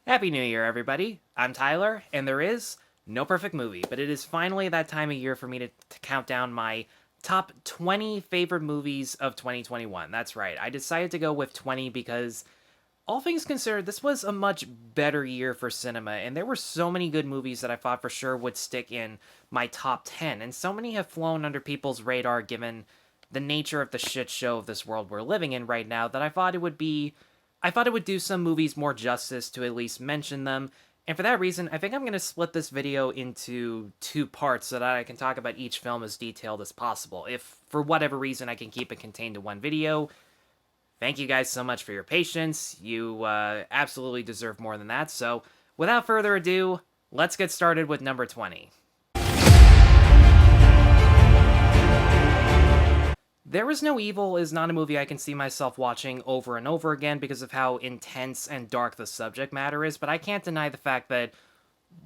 Happy New Year, everybody. I'm Tyler, and there is no perfect movie, but it is finally that time of year for me to count down my top 20 favorite movies of 2021. That's right, I decided to go with 20 because, all things considered, this was a much better year for cinema, and there were so many good movies that I thought for sure would stick in my top 10, and so many have flown under people's radar given the nature of the shit show of this world we're living in right now that I thought it would do some movies more justice to at least mention them. And for that reason, I think I'm going to split this video into two parts so that I can talk about each film as detailed as possible. If for whatever reason I can keep it contained to one video, thank you guys so much for your patience. You absolutely deserve more than that. So without further ado, let's get started with number 20. There Is No Evil is not a movie I can see myself watching over and over again because of how intense and dark the subject matter is, but I can't deny the fact that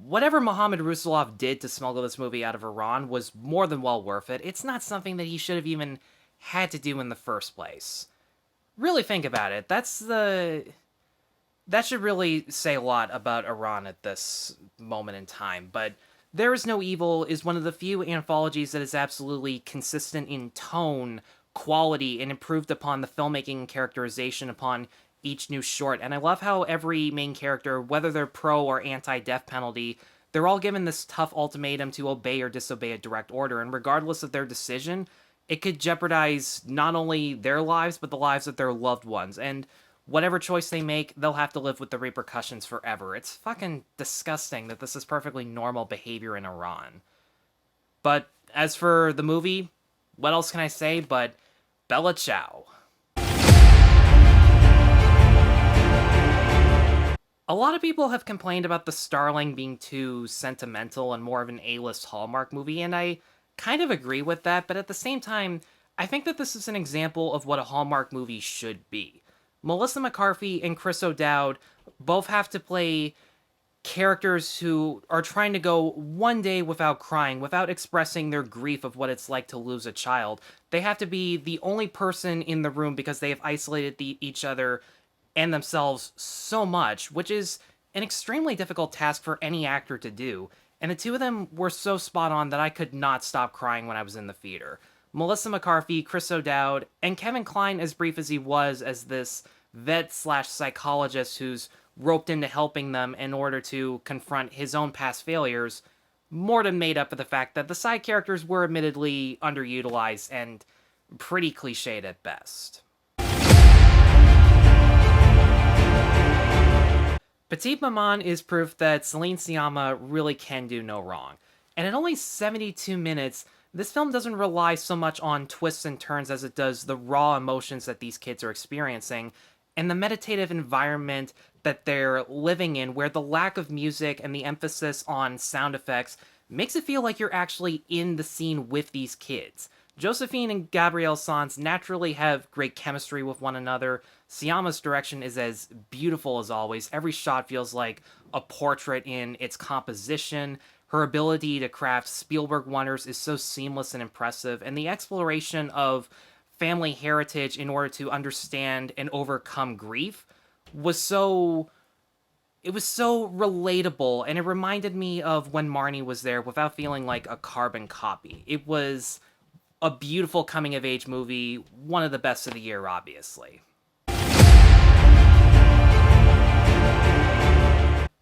whatever Mohammad Rusulov did to smuggle this movie out of Iran was more than well worth it. It's not something that he should have even had to do in the first place. Really think about it. That should really say a lot about Iran at this moment in time, but There Is No Evil is one of the few anthologies that is absolutely consistent in tone, quality, and improved upon the filmmaking and characterization upon each new short. And I love how every main character, whether they're pro or anti-death penalty, they're all given this tough ultimatum to obey or disobey a direct order, and regardless of their decision, it could jeopardize not only their lives, but the lives of their loved ones. And whatever choice they make, they'll have to live with the repercussions forever. It's fucking disgusting that this is perfectly normal behavior in Iran. But as for the movie, what else can I say but Bella Ciao? A lot of people have complained about the Starling being too sentimental and more of an A-list Hallmark movie, and I kind of agree with that, but at the same time, I think that this is an example of what a Hallmark movie should be. Melissa McCarthy and Chris O'Dowd both have to play characters who are trying to go one day without crying, without expressing their grief of what it's like to lose a child. They have to be the only person in the room because they have isolated each other and themselves so much, which is an extremely difficult task for any actor to do. And the two of them were so spot on that I could not stop crying when I was in the theater. Melissa McCarthy, Chris O'Dowd, and Kevin Kline, as brief as he was as this vet slash psychologist who's roped into helping them in order to confront his own past failures, more than made up for the fact that the side characters were admittedly underutilized and pretty cliched at best. Petite Maman is proof that Celine Sciamma really can do no wrong. And at only 72 minutes, this film doesn't rely so much on twists and turns as it does the raw emotions that these kids are experiencing, and the meditative environment that they're living in, where the lack of music and the emphasis on sound effects makes it feel like you're actually in the scene with these kids. Josephine and Gabrielle Sanz naturally have great chemistry with one another. Siama's direction is as beautiful as always. Every shot feels like a portrait in its composition. Her ability to craft Spielberg wonders is so seamless and impressive, and the exploration of family heritage in order to understand and overcome grief was so relatable, and it reminded me of when Marnie was there without feeling like a carbon copy. It was a beautiful coming of age movie, one of the best of the year, obviously.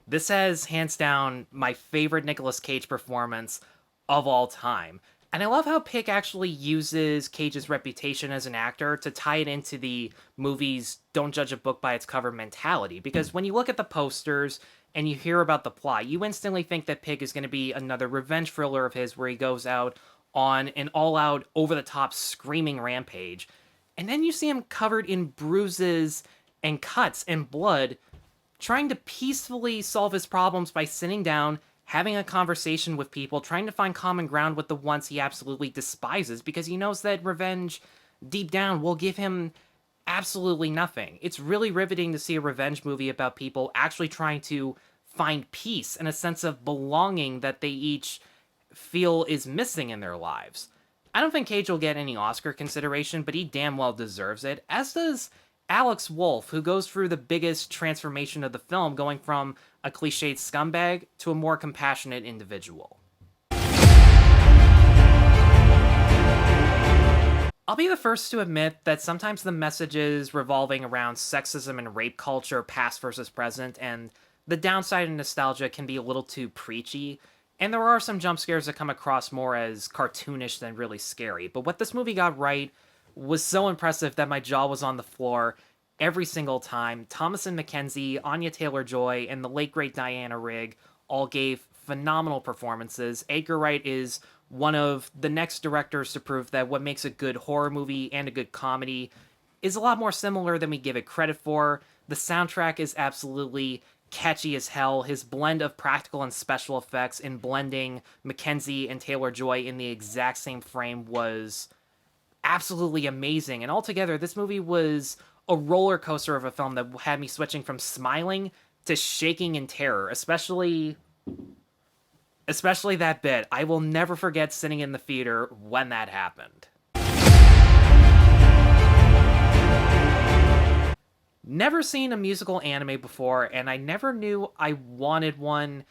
This has, hands down, my favorite Nicolas Cage performance of all time. And I love how Pick actually uses Cage's reputation as an actor to tie it into the movie's don't judge a book by its cover mentality. Because when you look at the posters and you hear about the plot, you instantly think that Pig is going to be another revenge thriller of his where he goes out on an all-out, over-the-top screaming rampage. And then you see him covered in bruises and cuts and blood, trying to peacefully solve his problems by sitting down, having a conversation with people, trying to find common ground with the ones he absolutely despises, because he knows that revenge, deep down, will give him absolutely nothing. It's really riveting to see a revenge movie about people actually trying to find peace and a sense of belonging that they each feel is missing in their lives. I don't think Cage will get any Oscar consideration, but he damn well deserves it, as does Alex Wolff, who goes through the biggest transformation of the film, going from a cliched scumbag to a more compassionate individual. I'll be the first to admit that sometimes the messages revolving around sexism and rape culture, past versus present, and the downside of nostalgia can be a little too preachy, and there are some jump scares that come across more as cartoonish than really scary. But what this movie got right was so impressive that my jaw was on the floor every single time. Thomasin McKenzie, Anya Taylor-Joy, and the late great Diana Rigg all gave phenomenal performances. Edgar Wright is one of the next directors to prove that what makes a good horror movie and a good comedy is a lot more similar than we give it credit for. The soundtrack is absolutely catchy as hell. His blend of practical and special effects in blending Mackenzie and Taylor-Joy in the exact same frame was absolutely amazing. And altogether, this movie was a roller coaster of a film that had me switching from smiling to shaking in terror, especially that bit. I will never forget sitting in the theater when that happened. Never seen a musical anime before, and I never knew I wanted one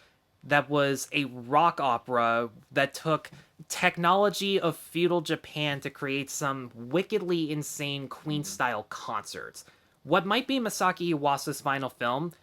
that was a rock opera that took technology of feudal Japan to create some wickedly insane Queen-style concerts. What might be Masaki Iwasa's final film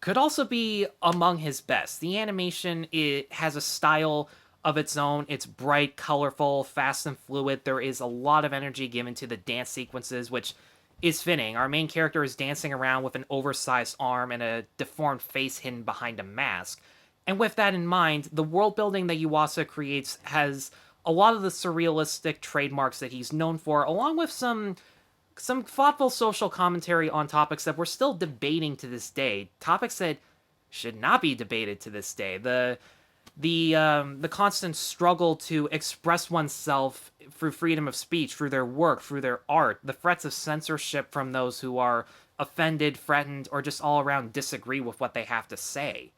could also be among his best. The animation, it has a style of its own. It's bright, colorful, fast and fluid. There is a lot of energy given to the dance sequences, which is fitting. Our main character is dancing around with an oversized arm and a deformed face hidden behind a mask. And with that in mind, the world building that Yuasa creates has a lot of the surrealistic trademarks that he's known for, along with some thoughtful social commentary on topics that we're still debating to this day, topics that should not be debated to this day. The constant struggle to express oneself through freedom of speech, through their work, through their art, the threats of censorship from those who are offended, threatened, or just all around disagree with what they have to say.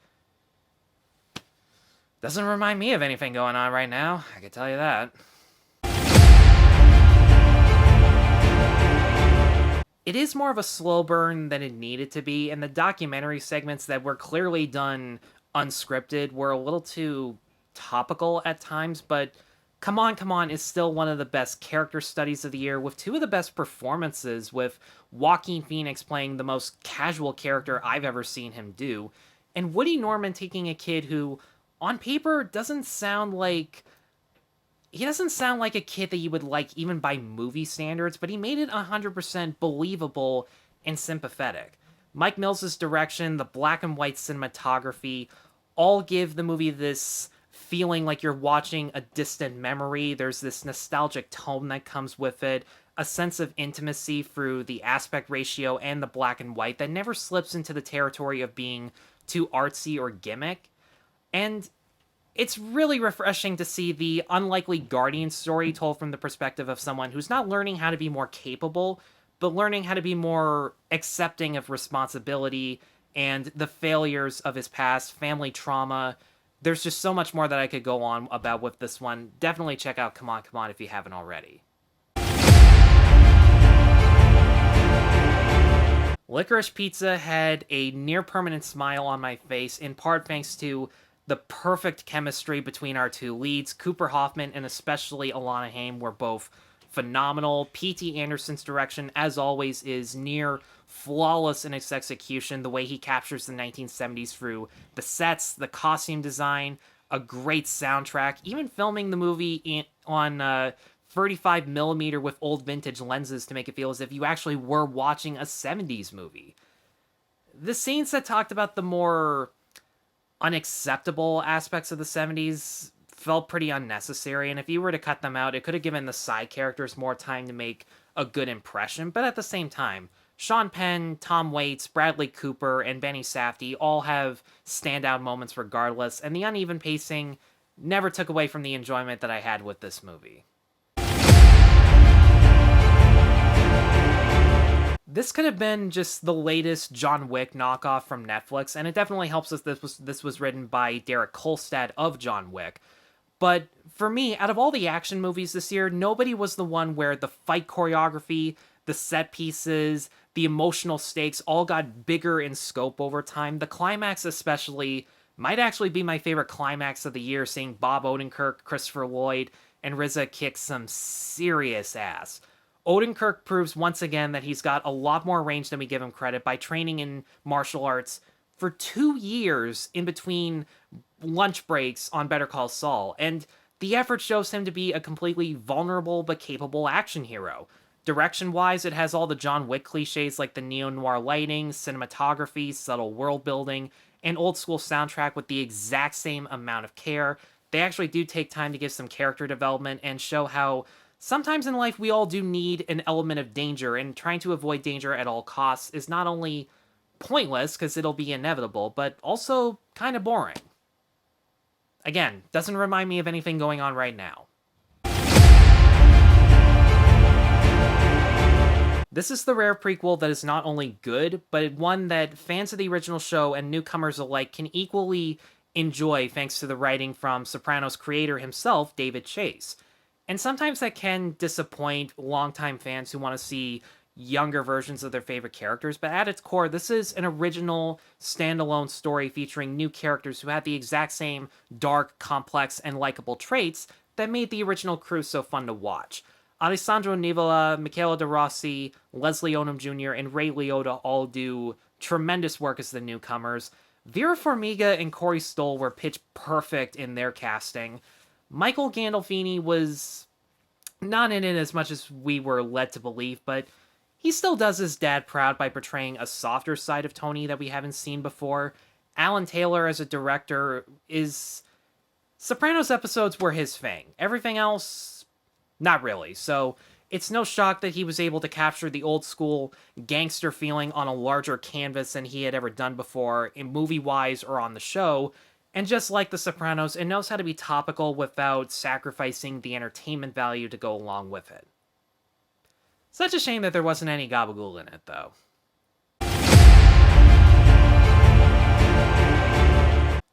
Doesn't remind me of anything going on right now, I can tell you that. It is more of a slow burn than it needed to be, and the documentary segments that were clearly done unscripted were a little too topical at times, but Come On is still one of the best character studies of the year, with two of the best performances, with Joaquin Phoenix playing the most casual character I've ever seen him do, and Woody Norman taking a kid who, on paper, doesn't sound like a kid that you would like even by movie standards, but he made it 100% believable and sympathetic. Mike Mills' direction, the black and white cinematography, all give the movie this feeling like you're watching a distant memory. There's this nostalgic tone that comes with it, a sense of intimacy through the aspect ratio and the black and white that never slips into the territory of being too artsy or gimmick. And it's really refreshing to see the unlikely Guardian story told from the perspective of someone who's not learning how to be more capable, but learning how to be more accepting of responsibility and the failures of his past, family trauma. There's just so much more that I could go on about with this one. Definitely check out Come On if you haven't already. Licorice Pizza had a near-permanent smile on my face, in part thanks to the perfect chemistry between our two leads. Cooper Hoffman and especially Alana Haim were both phenomenal. P.T. Anderson's direction, as always, is near flawless in its execution. The way he captures the 1970s through the sets, the costume design, a great soundtrack, even filming the movie on 35mm with old vintage lenses to make it feel as if you actually were watching a 70s movie. The scenes that talked about the more unacceptable aspects of the 70s felt pretty unnecessary, and if you were to cut them out, it could have given the side characters more time to make a good impression. But at the same time, Sean Penn, Tom Waits, Bradley Cooper, and Benny Safdie all have standout moments regardless, and the uneven pacing never took away from the enjoyment that I had with this movie. This could have been just the latest John Wick knockoff from Netflix, and it definitely helps us this was written by Derek Kolstad of John Wick. But for me, out of all the action movies this year, nobody was the one where the fight choreography, the set pieces, the emotional stakes all got bigger in scope over time. The climax, especially, might actually be my favorite climax of the year, seeing Bob Odenkirk, Christopher Lloyd, and RZA kick some serious ass. Odenkirk proves once again that he's got a lot more range than we give him credit by training in martial arts for 2 years in between lunch breaks on Better Call Saul, and the effort shows him to be a completely vulnerable but capable action hero. Direction-wise, it has all the John Wick cliches like the neo-noir lighting, cinematography, subtle world building, and old-school soundtrack with the exact same amount of care. They actually do take time to give some character development and show how sometimes in life we all do need an element of danger, and trying to avoid danger at all costs is not only pointless because it'll be inevitable, but also kind of boring. Again, doesn't remind me of anything going on right now. This is the rare prequel that is not only good, but one that fans of the original show and newcomers alike can equally enjoy thanks to the writing from Sopranos creator himself, David Chase. And sometimes that can disappoint longtime fans who want to see younger versions of their favorite characters, but at its core, this is an original, standalone story featuring new characters who have the exact same dark, complex, and likable traits that made the original crew so fun to watch. Alessandro Nivola, Michaela De Rossi, Leslie Odom Jr., and Ray Liotta all do tremendous work as the newcomers. Vera Farmiga and Corey Stoll were pitch perfect in their casting. Michael Gandolfini was not in it as much as we were led to believe, but he still does his dad proud by portraying a softer side of Tony that we haven't seen before. Alan Taylor as a director is... Sopranos episodes were his thing. Everything else, not really. So it's no shock that he was able to capture the old school gangster feeling on a larger canvas than he had ever done before, in movie-wise or on the show. And just like The Sopranos, it knows how to be topical without sacrificing the entertainment value to go along with it. Such a shame that there wasn't any gabagool in it, though.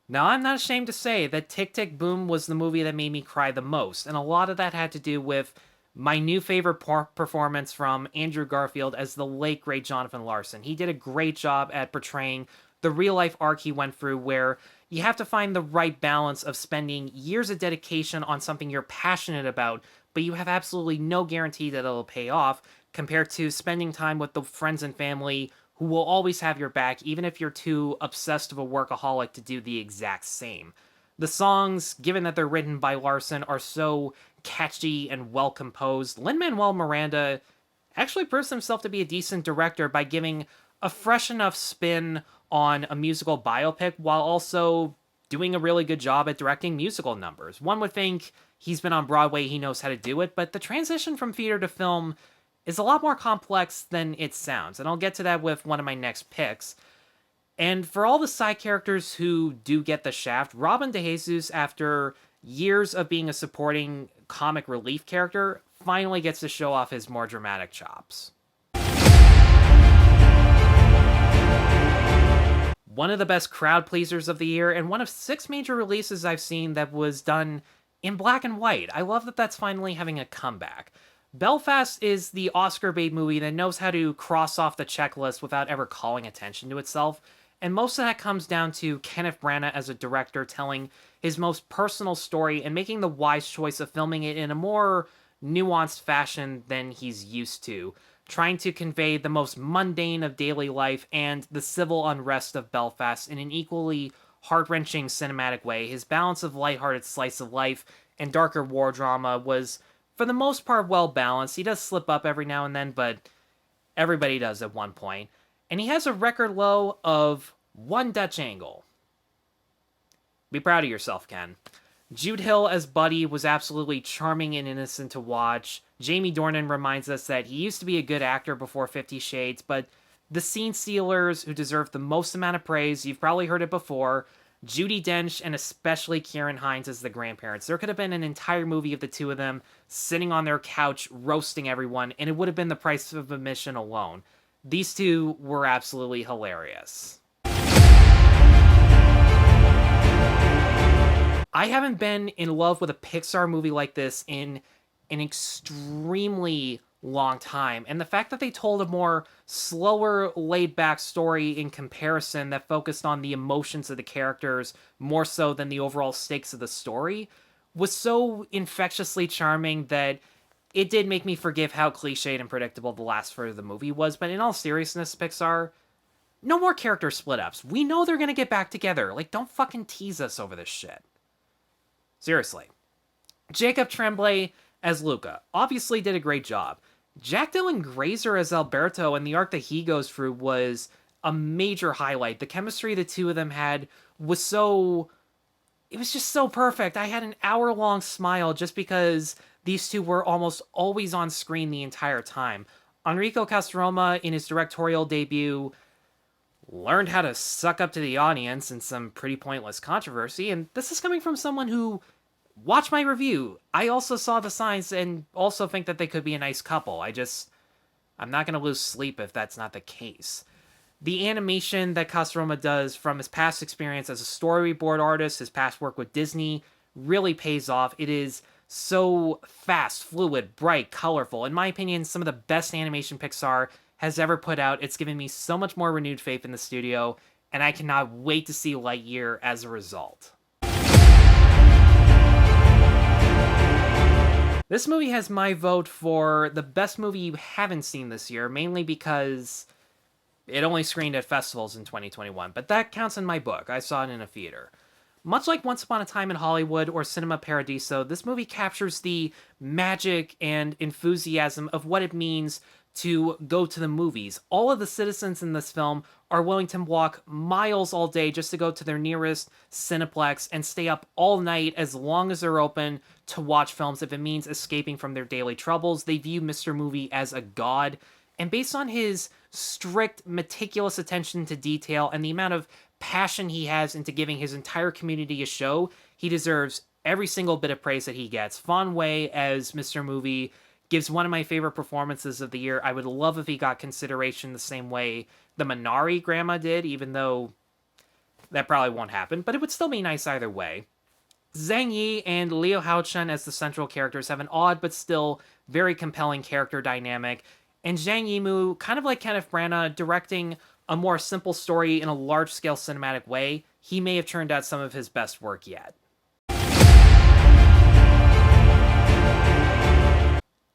Now, I'm not ashamed to say that Tick, Tick, Boom was the movie that made me cry the most, and a lot of that had to do with my new favorite performance from Andrew Garfield as the late, great Jonathan Larson. He did a great job at portraying the real-life arc he went through, where you have to find the right balance of spending years of dedication on something you're passionate about, but you have absolutely no guarantee that it'll pay off, compared to spending time with the friends and family who will always have your back, even if you're too obsessed of a workaholic to do the exact same. The songs, given that they're written by Larson, are so catchy and well-composed. Lin-Manuel Miranda actually proves himself to be a decent director by giving a fresh enough spin on a musical biopic while also doing a really good job at directing musical numbers. One would think he's been on Broadway, he knows how to do it, but the transition from theater to film is a lot more complex than it sounds, and I'll get to that with one of my next picks. And for all the side characters who do get the shaft, Robin DeJesus, after years of being a supporting comic relief character, finally gets to show off his more dramatic chops. One of the best crowd pleasers of the year, and one of 6 major releases I've seen that was done in black and white. I love that that's finally having a comeback. Belfast is the Oscar bait movie that knows how to cross off the checklist without ever calling attention to itself, and most of that comes down to Kenneth Branagh as a director telling his most personal story and making the wise choice of filming it in a more nuanced fashion than he's used to, trying to convey the most mundane of daily life and the civil unrest of Belfast in an equally heart-wrenching cinematic way. His balance of lighthearted slice of life and darker war drama was, for the most part, well balanced. He does slip up every now and then, but everybody does at one point. And he has a record low of 1 Dutch angle. Be proud of yourself, Ken. Jude Hill as Buddy was absolutely charming and innocent to watch. Jamie Dornan reminds us that he used to be a good actor before 50 Shades, but the scene stealers who deserve the most amount of praise, you've probably heard it before, Judi Dench and especially Ciarán Hinds as the grandparents. There could have been an entire movie of the two of them sitting on their couch roasting everyone, and it would have been the price of admission alone. These two were absolutely hilarious. I haven't been in love with a Pixar movie like this in an extremely long time. And the fact that they told a more slower, laid back story in comparison that focused on the emotions of the characters more so than the overall stakes of the story was so infectiously charming that it did make me forgive how cliched and predictable the last third of the movie was. But in all seriousness, Pixar, no more character split ups. We know they're gonna get back together. Like, don't fucking tease us over this shit. Seriously. Jacob Tremblay as Luca obviously did a great job. Jack Dylan Grazer as Alberto and the arc that he goes through was a major highlight. The chemistry the two of them had was so. It was just so perfect. I had an hour-long smile just because these two were almost always on screen the entire time. Enrico Castroma, in his directorial debut, learned how to suck up to the audience in some pretty pointless controversy, and this is coming from someone who watched my review. I also saw the signs and also think that they could be a nice couple. I'm not going to lose sleep if that's not the case. The animation that Castroma does from his past experience as a storyboard artist, his past work with Disney, really pays off. It is so fast, fluid, bright, colorful. In my opinion, some of the best animation Pixar has ever put out. It's given me so much more renewed faith in the studio, and I cannot wait to see Lightyear as a result. This movie has my vote for the best movie you haven't seen this year, mainly because it only screened at festivals in 2021, but that counts in my book. I saw it in a theater. Much like Once Upon a Time in Hollywood or Cinema Paradiso, this movie captures the magic and enthusiasm of what it means to go to the movies. All of the citizens in this film are willing to walk miles all day just to go to their nearest Cineplex and stay up all night as long as they're open to watch films if it means escaping from their daily troubles. They view Mr. Movie as a god, and based on his strict, meticulous attention to detail and the amount of passion he has into giving his entire community a show, he deserves every single bit of praise that he gets. Fan Wei as Mr. Movie gives one of my favorite performances of the year. I would love if he got consideration the same way the Minari grandma did, even though that probably won't happen, but it would still be nice either way. Zhang Yi and Liu Haochen as the central characters have an odd but still very compelling character dynamic, and Zhang Yimou, kind of like Kenneth Branagh, directing a more simple story in a large-scale cinematic way, he may have turned out some of his best work yet.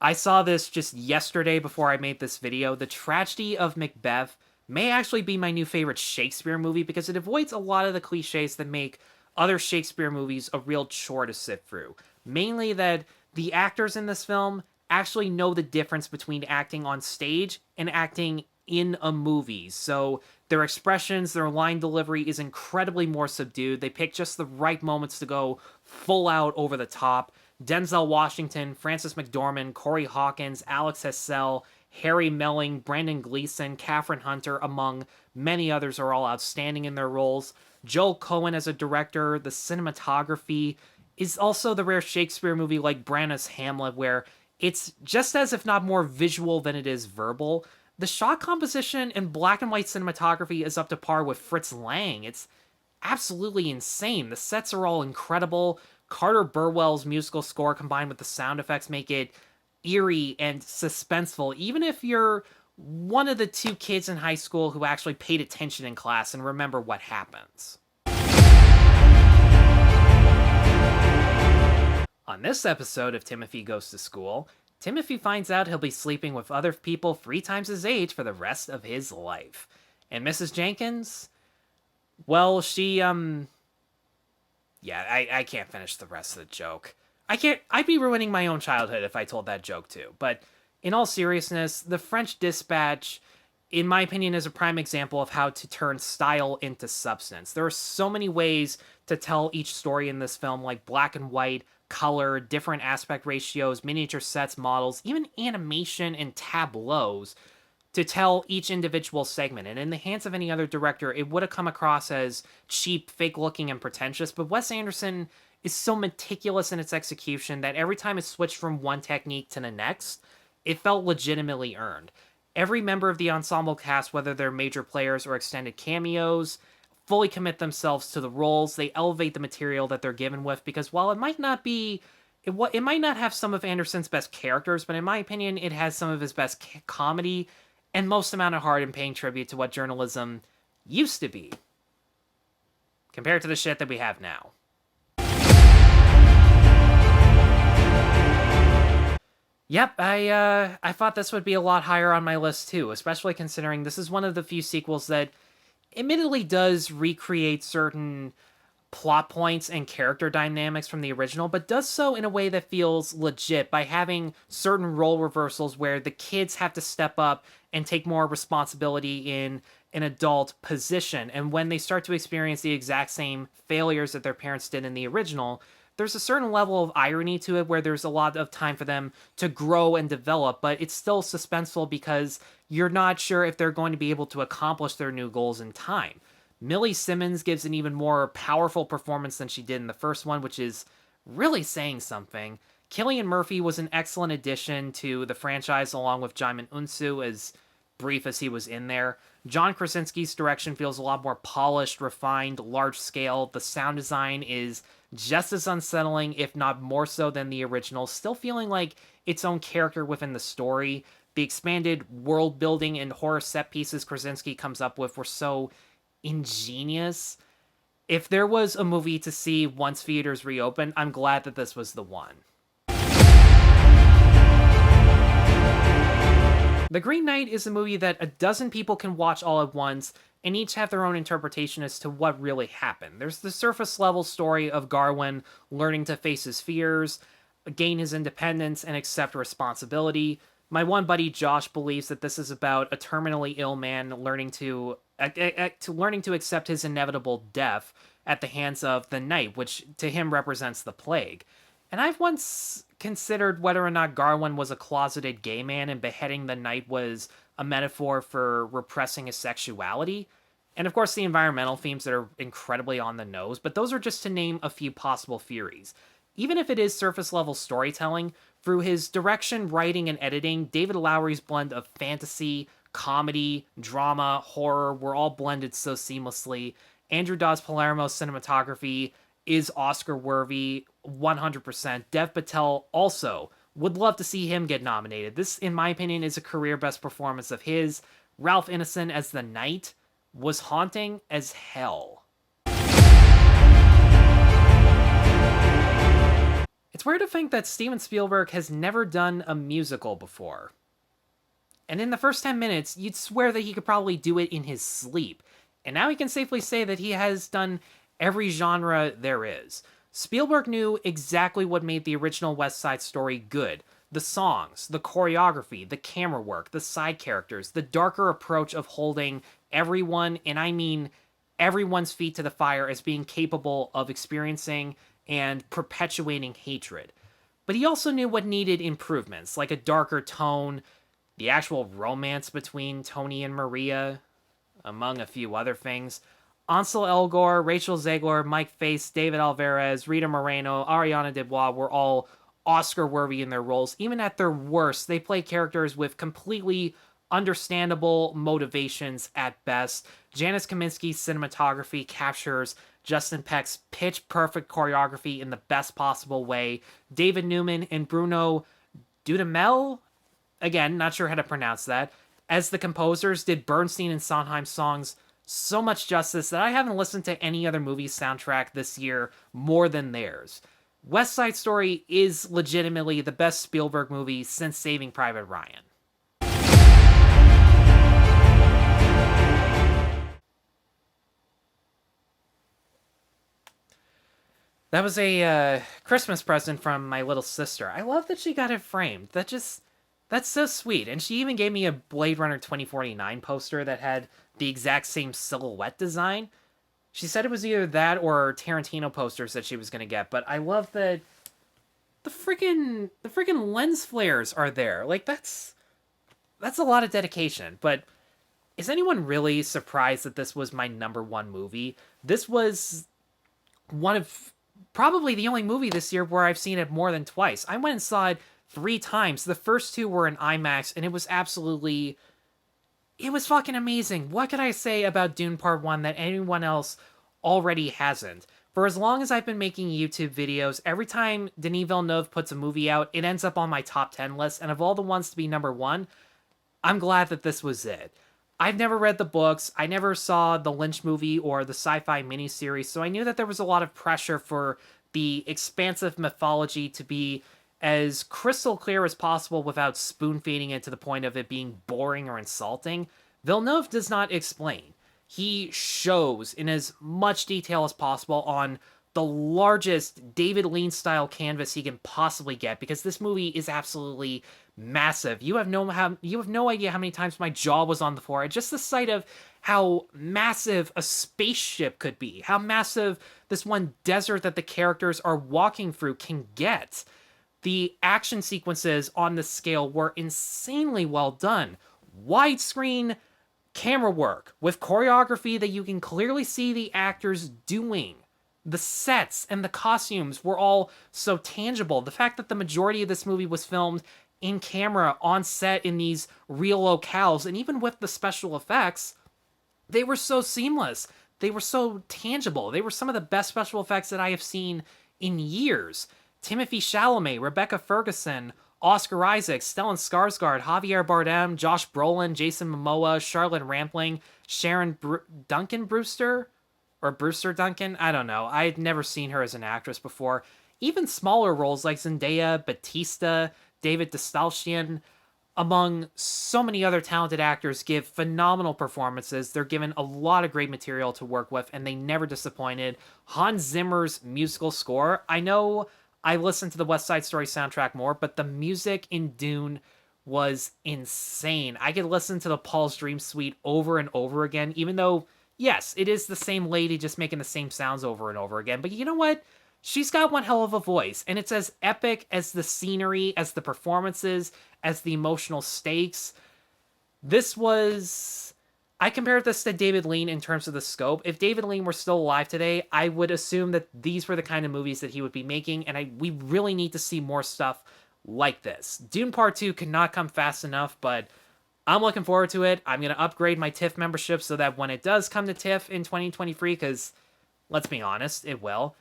I saw this just yesterday before I made this video. The Tragedy of Macbeth may actually be my new favorite Shakespeare movie because it avoids a lot of the cliches that make other Shakespeare movies a real chore to sit through. Mainly that the actors in this film actually know the difference between acting on stage and acting in a movie. So their expressions, their line delivery is incredibly more subdued. They pick just the right moments to go full out over the top. Denzel Washington, Frances McDormand, Corey Hawkins, Alex Hessel, Harry Melling, Brandon Gleeson, Katherine Hunter, among many others, are all outstanding in their roles. Joel Cohen as a director, the cinematography is also the rare Shakespeare movie like Branagh's Hamlet, where it's just as if not more visual than it is verbal. The shot composition and black and white cinematography is up to par with Fritz Lang. It's absolutely insane. The sets are all incredible. Carter Burwell's musical score combined with the sound effects make it eerie and suspenseful, even if you're one of the two kids in high school who actually paid attention in class and remember what happens. On this episode of Timothy Goes to School, Timothy finds out he'll be sleeping with other people 3 times his age for the rest of his life. And Mrs. Jenkins? Well, she, yeah, I can't finish the rest of the joke. I'd be ruining my own childhood if I told that joke too. But in all seriousness, The French Dispatch, in my opinion, is a prime example of how to turn style into substance. There are so many ways to tell each story in this film, like black and white, color, different aspect ratios, miniature sets, models, even animation and tableaus, to tell each individual segment. And in the hands of any other director, it would have come across as cheap, fake-looking, and pretentious, but Wes Anderson is so meticulous in its execution that every time it switched from one technique to the next, it felt legitimately earned. Every member of the ensemble cast, whether they're major players or extended cameos, fully commit themselves to the roles. They elevate the material that they're given with, because while it might not be It might not have some of Anderson's best characters, but in my opinion, it has some of his best comedy and most amount of heart in paying tribute to what journalism used to be compared to the shit that we have now. Yep, I thought this would be a lot higher on my list too, especially considering this is one of the few sequels that admittedly does recreate certain plot points and character dynamics from the original, but does so in a way that feels legit by having certain role reversals where the kids have to step up and take more responsibility in an adult position. And when they start to experience the exact same failures that their parents did in the original, there's a certain level of irony to it where there's a lot of time for them to grow and develop, but it's still suspenseful because you're not sure if they're going to be able to accomplish their new goals in time. Millie Simmons gives an even more powerful performance than she did in the first one, which is really saying something. Cillian Murphy was an excellent addition to the franchise along with Jaimin Unsu, as brief as he was in there. John Krasinski's direction feels a lot more polished, refined, large scale. The sound design is just as unsettling, if not more so than the original, still feeling like its own character within the story. The expanded world building and horror set pieces Krasinski comes up with were so ingenious. If there was a movie to see once theaters reopen, I'm glad that this was the one. The Green Knight is a movie that a dozen people can watch all at once and each have their own interpretation as to what really happened. There's the surface level story of Garwin learning to face his fears, gain his independence, and accept responsibility. My one buddy Josh believes that this is about a terminally ill man learning to accept his inevitable death at the hands of the night, which to him represents the plague. And I've once considered whether or not Garwin was a closeted gay man and beheading the night was a metaphor for repressing his sexuality. And of course, the environmental themes that are incredibly on the nose, but those are just to name a few possible theories. Even if it is surface level storytelling, through his direction, writing, and editing, David Lowery's blend of fantasy, comedy, drama, horror were all blended so seamlessly. Andrew Dawes Palermo's cinematography is Oscar worthy 100%. Dev Patel also would love to see him get nominated. This, in my opinion, is a career best performance of his. Ralph Ineson as the Knight was haunting as hell. It's weird to think that Steven Spielberg has never done a musical before. And in the first 10 minutes, you'd swear that he could probably do it in his sleep. And now he can safely say that he has done every genre there is. Spielberg knew exactly what made the original West Side Story good. The songs, the choreography, the camera work, the side characters, the darker approach of holding everyone, and I mean everyone's feet to the fire as being capable of experiencing and perpetuating hatred. But he also knew what needed improvements, like a darker tone, the actual romance between Tony and Maria, among a few other things. Ansel Elgort, Rachel Zegler, Mike Face, David Alvarez, Rita Moreno, Ariana DeBois were all Oscar-worthy in their roles. Even at their worst, they play characters with completely understandable motivations at best. Janice Kaminski's cinematography captures Justin Peck's pitch-perfect choreography in the best possible way. David Newman and Bruno Dudamel, again, not sure how to pronounce that, as the composers did Bernstein and Sondheim's songs so much justice that I haven't listened to any other movie soundtrack this year more than theirs. West Side Story is legitimately the best Spielberg movie since Saving Private Ryan. That was a Christmas present from my little sister. I love that she got it framed. That's so sweet. And she even gave me a Blade Runner 2049 poster that had the exact same silhouette design. She said it was either that or Tarantino posters that she was going to get, but I love that the freaking lens flares are there. Like, that's a lot of dedication. But is anyone really surprised that this was my number one movie? This was one of probably the only movie this year where I've seen it more than twice. I went and saw it 3 times. The first 2 were in IMAX, and it was fucking amazing. What could I say about Dune Part 1 that anyone else already hasn't? For as long as I've been making YouTube videos, every time Denis Villeneuve puts a movie out, it ends up on my top 10 list, and of all the ones to be number one, I'm glad that this was it. I've never read the books, I never saw the Lynch movie or the sci-fi miniseries, so I knew that there was a lot of pressure for the expansive mythology to be as crystal clear as possible without spoon-feeding it to the point of it being boring or insulting. Villeneuve does not explain. He shows in as much detail as possible on the largest David Lean style canvas he can possibly get, because this movie is absolutely massive. You have no idea how many times my jaw was on the floor at just the sight of how massive a spaceship could be, how massive this one desert that the characters are walking through can get. The action sequences on this scale were insanely well done. Widescreen camera work with choreography that you can clearly see the actors doing. The sets and the costumes were all so tangible. The fact that the majority of this movie was filmed in camera, on set, in these real locales, and even with the special effects, they were so seamless. They were so tangible. They were some of the best special effects that I have seen in years. Timothée Chalamet, Rebecca Ferguson, Oscar Isaac, Stellan Skarsgård, Javier Bardem, Josh Brolin, Jason Momoa, Charlotte Rampling, Duncan Brewster? Or Brewster Duncan? I don't know. I'd never seen her as an actress before. Even smaller roles like Zendaya, Batista, David Dastmalchian, among so many other talented actors, give phenomenal performances. They're given a lot of great material to work with, and they never disappointed. Hans Zimmer's musical score, I know I listened to the West Side Story soundtrack more, but the music in Dune was insane. I could listen to the Paul's Dream Suite over and over again, even though, yes, it is the same lady just making the same sounds over and over again. But you know what? She's got one hell of a voice, and it's as epic as the scenery, as the performances, as the emotional stakes. This was... I compared this to David Lean in terms of the scope. If David Lean were still alive today, I would assume that these were the kind of movies that he would be making, and we really need to see more stuff like this. Dune Part 2 could not come fast enough, but I'm looking forward to it. I'm going to upgrade my TIFF membership so that when it does come to TIFF in 2023, because let's be honest, it will,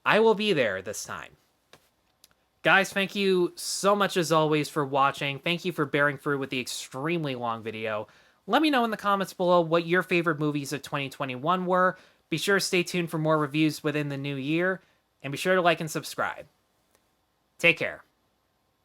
I will be there this time. Guys, thank you so much as always for watching. Thank you for bearing through with the extremely long video. Let me know in the comments below what your favorite movies of 2021 were. Be sure to stay tuned for more reviews within the new year, and be sure to like and subscribe. Take care.